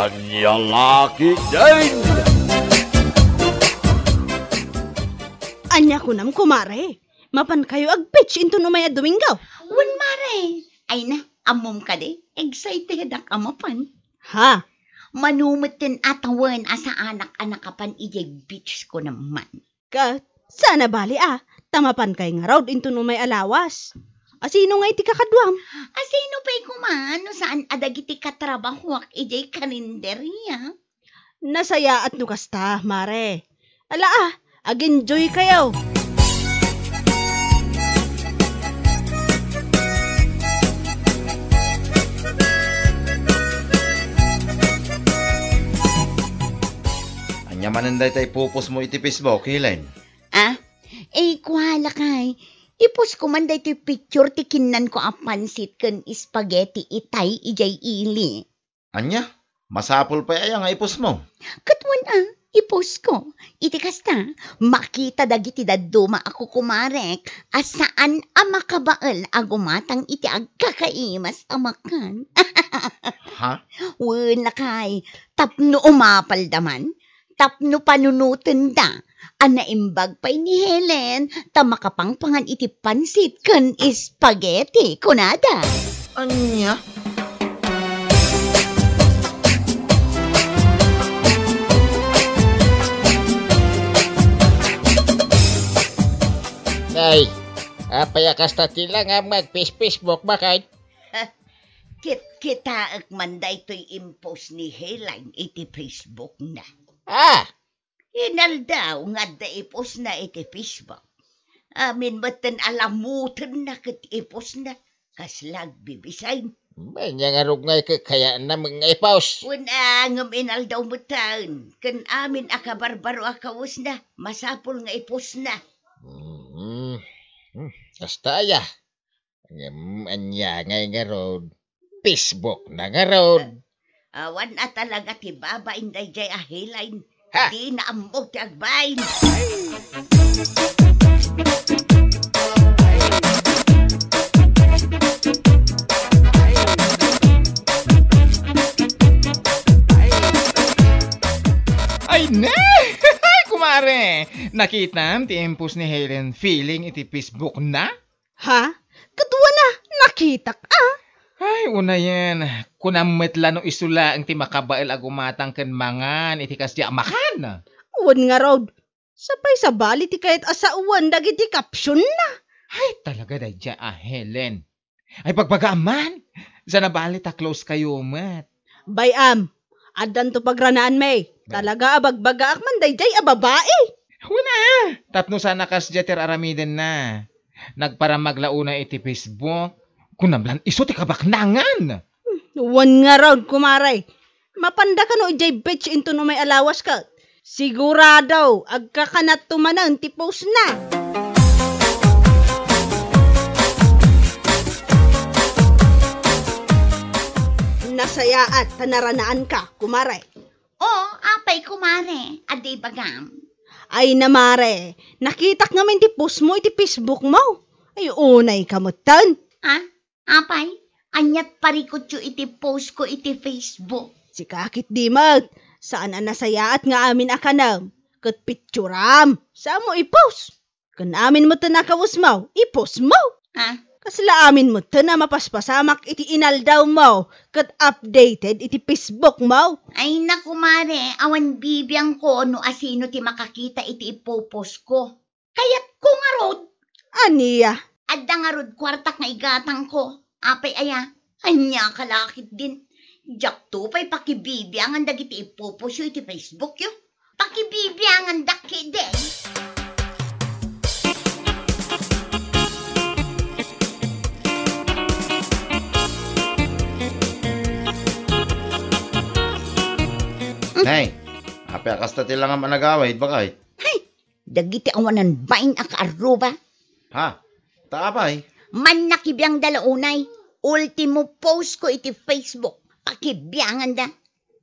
Anya laki din! Anya ko nam kumare. Mapan kayo ag-pitch into no maya Domingo. Wan mare. Ay na, amom ka de. Excited ak amapan. Ha? Manumitin atawan asa anak-anak kapan ijay beach ko naman. Ka, sana bali tamapan kay nga raw into no may alawas. Asino nga iti kakadwam? Asino pa'y kumano saan adagiti katrabaho ak ijay karinderya? Nasaya at nukasta, mare. Ala ag-enjoy kayo. Anya mananday tay pupos mo iti Facebook, Helen. Kuhala kay. Ipos ko man da ito picture ti kinan ko ang pansit kan spaghetti itay ijay ili. Anya, masapol pa nga ipos mo. Katwan ipos ko. Iti kasta, makita dagiti daduma ako kumarek asaan makabaal agumatang iti agkakaimas amakan. Ha? Wala kay, tapno umapal daman, tapno panunutin da. Anaimbag pa'y ni Helen, tamakapangpangan iti pansit kan spaghetti, kunada. Anya? Ay, apaya kasta tila nga mag-Facebook bakit? Kita man da ito'y impose ni Helen iti Facebook na. Inaldaw nga da ipos na iti Facebook. Amin matan alamutan na kat ipos na. Kaslag bibisayn. Banya nga rugnay kaya na mga ipaus. Ngam inaldaw matan. Kan amin akabarbaro akawos na. Masapol nga ipos na. Kasta ya. Anya nga road. Facebook na nga road. Awan talaga ti baba inday jay ahilain. Ha? Di na amok ti agbayin. Ay na! Kumare! Nakita ti impus ni Helen feeling iti Facebook na? Ha? Kadwa na, nakita ka. Ay, una yan. Kunamitla no isula ang ti makabail agumatang ken mangan iti kasya makan. Uwan nga raw. Sapay sa bali ti kahit asauan dagiti caption na. Ay, talaga dadya Helen. Ay, pagpagaman. Sa nabali ta close kayo, mat. Bayam, adan to pagranaan may. Talaga abagbagaak man dayjay babae. Una! Tapno sana kasjeter aramiden na. Nagparamaglauna iti Facebook. Kunamlan iso ti kabaknangan. Uwan nga raw, kumaray. Mapanda ka no ijay bitch into no may alawas ka. Sigurado, agkakanat tumanang ti post na. Nasaya at tanaranaan ka, kumaray. Apay kumare, aday bagam. Ay namare, nakitak namin ti post mo iti Facebook mo. Ay unay kamutan. Apay, anyat parikot yu iti post ko iti Facebook. Si kakit di mag, saan nasaya at nga amin akanam. Kat picturam, saan mo i-post? Kan amin mo tanakawos mo, i-post mo. Kasla amin mo na mapaspasamak iti inaldaw mo, kat updated iti Facebook mo. Ay naku mare, awan bibiyang ko no asino ti makakita iti ipopost ko. Kayat ko nga rod. Aniya? Adda nga rod kwartak nga igatang ko. Apay aya, anya kalakit din. Jak to pa'y pakibibiyangan dagiti ipopost yu iti Facebook yu. Pakibibiyangan daki din. Nay, apya kasta tila nga managaway, bakit? Dagiti awanan bain akaaruba. Ha? Taapay? Man nakibiyang dalaunay. Ultimo post ko iti Facebook. Pakibiyangan da.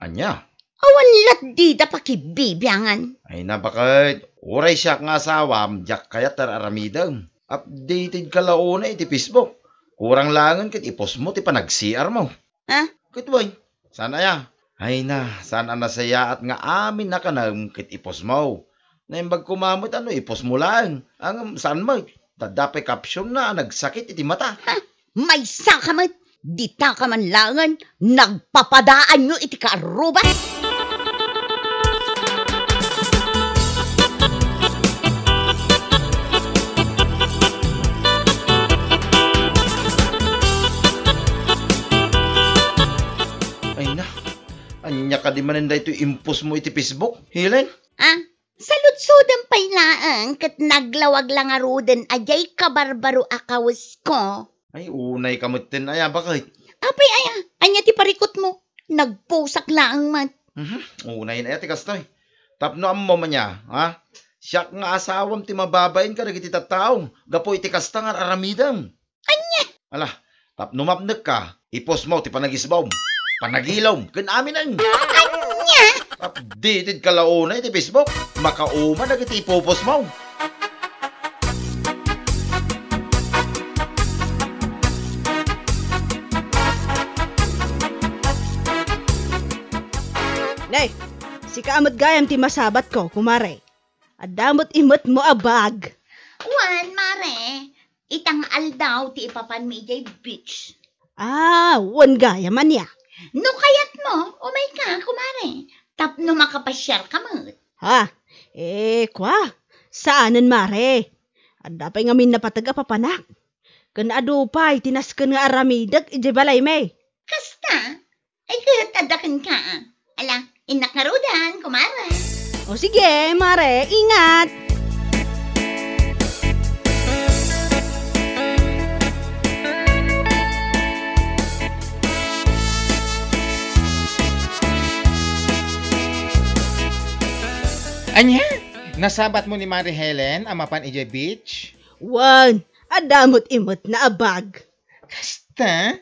Anya? Awan lat di da pakibibiyangan. Ay na bakit? Uray siya nga asawam, jak kaya tararamidang. Updated ka launa iti Facebook. Kurang langan kat ipos mo ti panag-CR mo. Ha? Kit boy, sana ya. Ay na, saan ang nasaya at nga amin na ka na kit ipos mo. Na imbag kumamot ipos mo lang. Ang saan mo, dadapay kapsyon na nagsakit iti mata. May sakamat, di ta ka man langan, nagpapadaan nyo iti kaaruba. Ay na, anya ka di maninda ito impos mo iti Facebook, Helen? Salud-sudan pa'y laang kat naglawag lang aruden ajay kabarbaro akawas ko. Ay, unay kamutin. Ay, bakit? Apay anya ti parikot mo. Nagpusak laang man. Unay na iti kastoy. Tapno ang mama niya, ha? Siya nga asawam ti mababayin ka nagiti tattaong. Gapo iti kastang aramidam. Anya? Ala, tapno mapnek ka. Ipos mo ti panagisbaw. Panagilom. Kan amin ang. Anya? Updated ka launa iti Facebook. Makauma nagiti ipopos mo. Nay, si kaamot gayam ti masabat ko, kumare. Adamot imot mo abag. Wan, mare. Itang aldaw ti ipapan mi jay beach. Wan gayam man ya. No kayat mo, umay ka, kumare. Tapno makapasyar ka mo. Kwa, saanan mare? Adapay ngamin napataga papanak. Kan adupay, tinaskan nga aramidag, ije balay me. Kasta, ay katadakan ka. Ala, inakarudan, kumare. O sige, mare, ingat. Anya, nasabat mo ni Mari Helen ang mapan ije beach? Wan, adamot imot na abag. Kasta?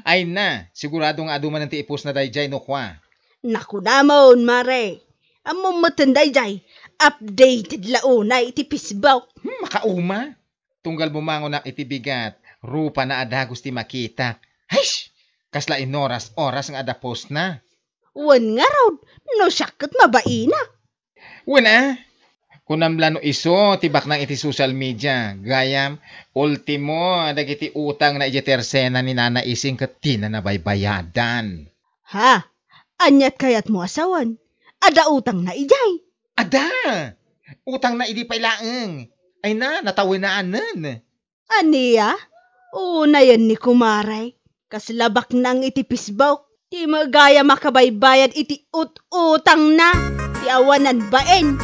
Ay na, sigurado nga aduman ng tiipos na dayjay no kwa. Naku namon, mare. Among matanday jay, updated launay iti pisbaw. Makauma. Tunggal bumangon na itibigat, rupa na adagos ti makita. Haysh! Kasla inoras nga ada post na. Wan nga raw, no syakot mabaina. Wala. Kunamla no iso, tibak nang iti social media. Gayam, ultimo, dagiti utang na iti tersena ni Nana Ising kat di na nabaybayadan. Anyat kayat mo asawan. Ada utang na ijay. Ada! Utang na idi pailaeng. Ay na, natawinaanan. Aniya? Una yan ni kumaray. Kaslabak nang iti pisbaw. Di magaya makabaybayad iti utang na. Di awanan baen.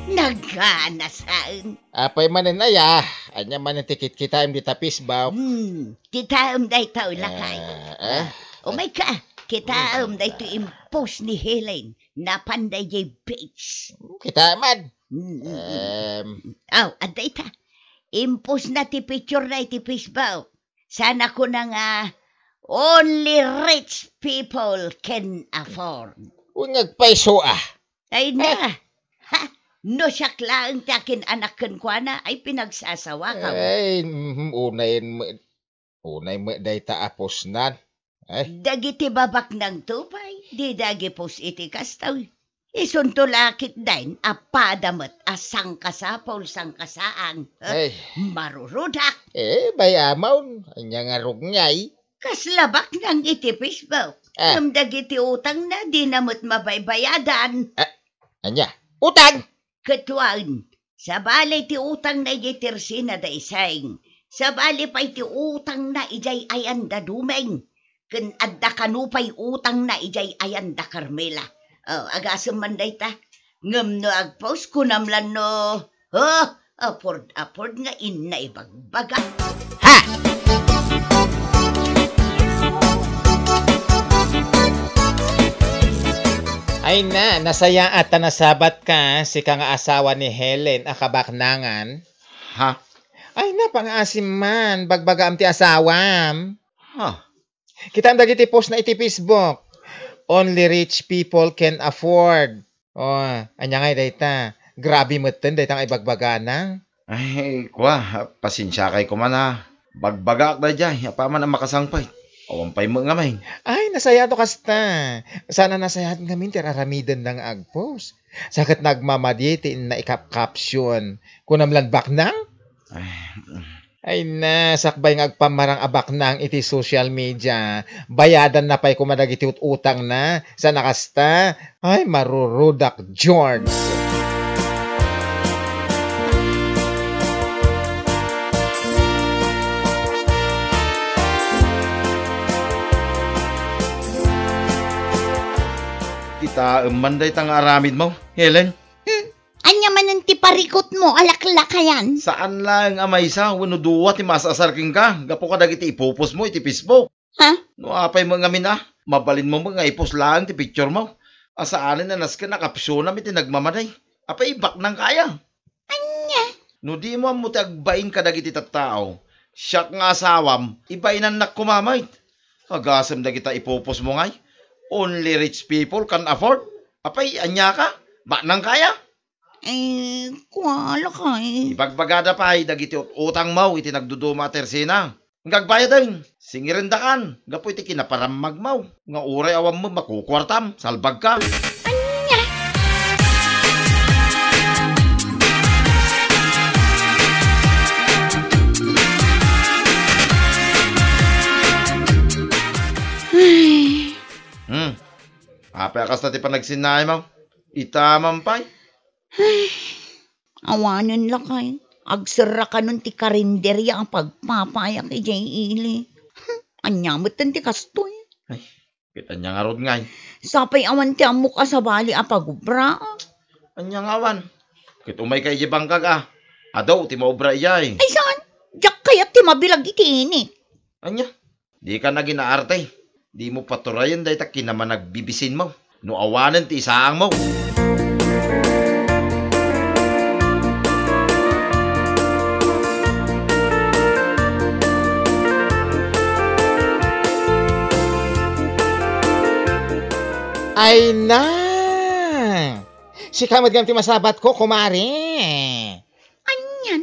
Nagkanasaan. Apay manen aya. Anya manen tikit kita im ditapis baw. Kita day tao lakay. My God. Kita day to impose ni Helen na panday jay beach. Kita man. Aday ta. Impose na ti picture na iti Facebook. Sana ko na nga only rich people can afford. Ungagpaiso Ay na. No siyak lang takin anak kan kwa na ay pinagsasawa ka. Ay, unay mo day taapos nan. Ay. Dagiti babak ng tupay, di dagi pos iti kastaw. Isuntulakit din, apadamat asang kasapol sang kasaan. Ay. Marurudak. Bayamaw, anya nga rugnyay. Kaslabak ng itipis ba? Dagiti utang na di namot mabaybayadan. Anya, utang! Katuan, sa balay ti utang na ijay tersina da isang. Sa balay pa iti utang na ijay ayanda dumeng. Kun adda kanupay utang na ijay ayanda Carmela. Agasam man day ta. Ngam no agpos kunamlan no. Apord nga inna ibagbaga. Ha! Ay na, nasaya at nasabat ka si kang asawa ni Helen akabaknangan. Ha? Ay na, pang-asim man, bagbaga am ti asawam. Ha? Kita ang dagiti post na iti Facebook. Only rich people can afford. Anya nga dayta. Grabe meten daytang ibagbaganang. Ay, pasensya kay ko man ha. Bagbagak na dyan, pa man ang makasangpay. Awampay mo nga may. Ay, nasaya to kasta. Sana nasayahan kami tiraramidan ng agpos. Sakit nagmamaditin na ikap-caption. Kunamlan baknang? Ay na, sakbay ng agpamarang abaknang iti social media. Bayadan na pa'y kumadag iti utang na. Sana kasta? Ay, marurudak George. Kita manday tang aramid mo, Helen. Anya man ang tiparikot mo, alaklakayan. Saan lang amay sa, wano duwa ti masasarking ka. Gapo ka dagiti ipupos mo, iti Facebook. Ha? No apay mo nga mina, mabalin mo mga ipos lang ti picture mo. Asaanin na naska nakapsyon na iti nagmamaday. Apay ibak nang kaya. Anya? No di mo ti agbain ka dagiti tattao. Siyak nga asawam, ibainan na kumamay. Agasam dagita ipupos mo ngay. Only rich people can afford. Apay, anya ka? Ba nang kaya? Kuwala ka Ibagbagada pa ay dagiti utang mo iti nagduduma tersina. Ngagbayad din. Singirindakan. Gapo iti kinaparamag mo. Nga uray awam mo makukwartam. Salbag ka. Anya? Apay akas na ti panagsinay mo. Itamam pa'y. Awanan lakay. Agsara ka nun ti karinderya ang pagpapayak kay Jay Ili. Anyamot ti kastoy. Ay, kita niya nga rod ngay. Sapay awan ti amok sa bali apagubra. Anya nga awan. Kit umay kay jibang kaga. Adaw, ti maubra iyay. Ay saan? Diyak kaya ti mabilag iti init. Anya, di ka na ginaarte. Di mo paturayan dahi ta kinaman nagbibisin mo. No awanan ti isaang mo. Ay na! Si kamad gamti masabat ko, kumari. Anyan?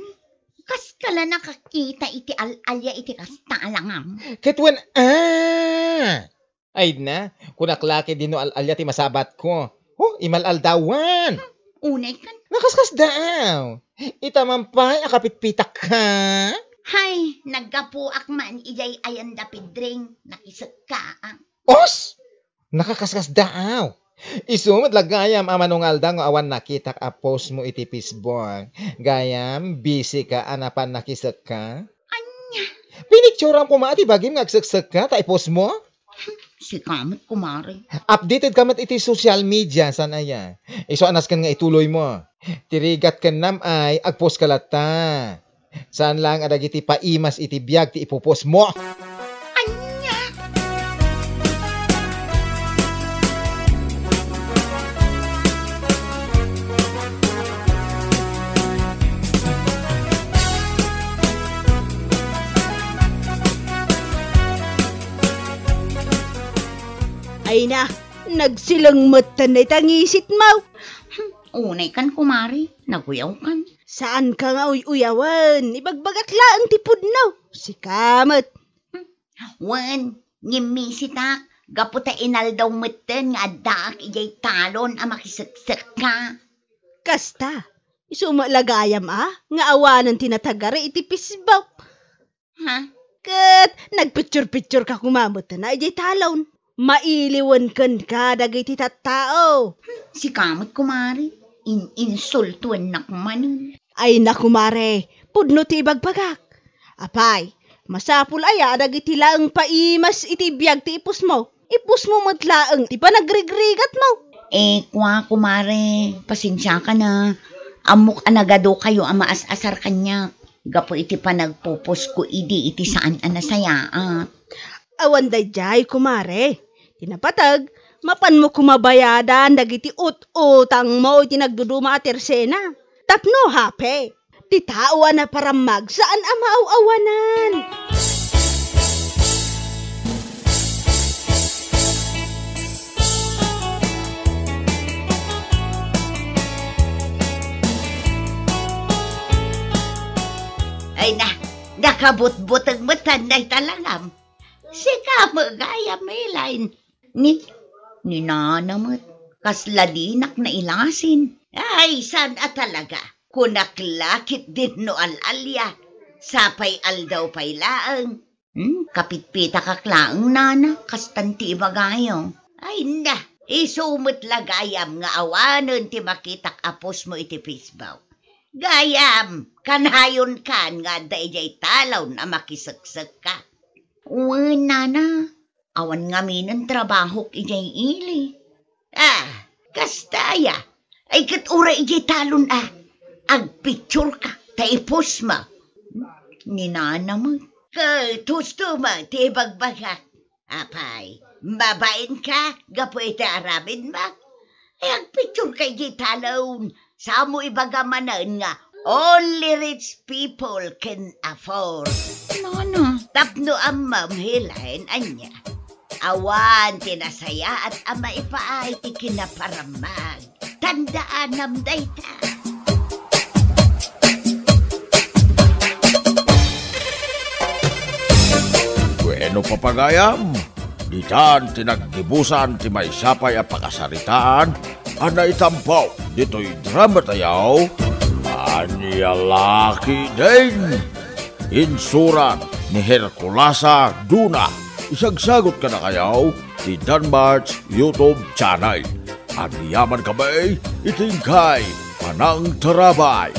Kas kala nakakita iti alya iti kasta alangam. Ketwen, Ay na, kunaklaki din no alya ti masabat ko. Imalal dawan. Unay kan. Nakaskas daw. Itamampay, akapitpitak ka. Hay, naggapuak man ijay ayan dapidring. Nakisag ka. Os! Nakakaskas daw. Isumad lagayam amanong alda nga awan nakitak a post mo iti Facebook. Gayam, busy ka, anapan nakisag ka. Anya? Pinicturean ko maati bagim ngagsagsag ka, ta i-post mo. Si kamot kumari. Updated ka mat iti social media, sana ya. Iso anas kan nga ituloy mo. Tirigat kan nam ay, agpost ka lata. Saan lang adag iti paimas iti biyag ti ipopost mo. Anya? Ay na, nagsilang mata na itangisit mo. Unay kan kumari. Naguyaw kan. Saan ka nga uyawan? Ibagbagat laang tipod no. Si kamot. Wan, ngimisitak. Gaputa inal daw meten nga daak ijay talon ang makisagsak ka. Kasta, isumalagayam nga awanan tinatagari iti Facebook. Ha? Kat, nagpicture-picture ka kumamot na ijay talon. Mailiwan kan ka dagiti tattao. Si kamot kumari. Insultuan na kumanin. Ay nakumare, pudno ti ibagbagak. Apay, masapul aya dagiti laang paimas iti biyag ti ipus mo. Ipus mo matlaang ti panagregregat mo. Kwa kumare, pasensya ka na. Amok anagado kayo ang maas-asar kanya. Gapo iti panagpupos ko iti saan anasaya. Awan dayjay kumare. Tinapatag, mapan mo kumabayadan dagiti utang mo iti nagduduma at tersena. Tapno hape. Ti tao na paramag saan amaaw-awanan. Nakabutbut ang matan na talangam. Sika magaya Melain. Ni nanamot. Kasladinak na ilasin. Ay, saan talaga? Kunaklakit din no alalya. Sapay aldaw pay laang. Kapitpita kaklaang nana. Kastanti magayo. Ay na, isumot lagayam nga awanon ti makitak apos mo iti pisbaw. Gayam, kanayon kan nga dayjay talaw na makisagsak ka. Uy, nana, awan nga minan trabaho ijay ili. Kastaya, ay katura ijay talon agpicture ka, taipos mo. Ni nana mo, tusto mo, tibagbagak. Apay, babain ka, gapoy ta arabin mo. Ay agpicture ka ijay talon. Samo ibagamanan nga, only rich people can afford. Nana. Tapno ang mamhilain anya. Awan tinasaya at ama ipaay ti kinaparamag. Tandaan nam dayta. Bueno papagayam, ditan tinagdibusan ti may sapay a pakasaritaan, ana itampaw dito'y drama tayaw, anya laki din. Insuran ni Herculasa Duna. Isagsagot ka na kayaw di Danmar's YouTube channel. At yaman kamay, itingkay, panang tarabay.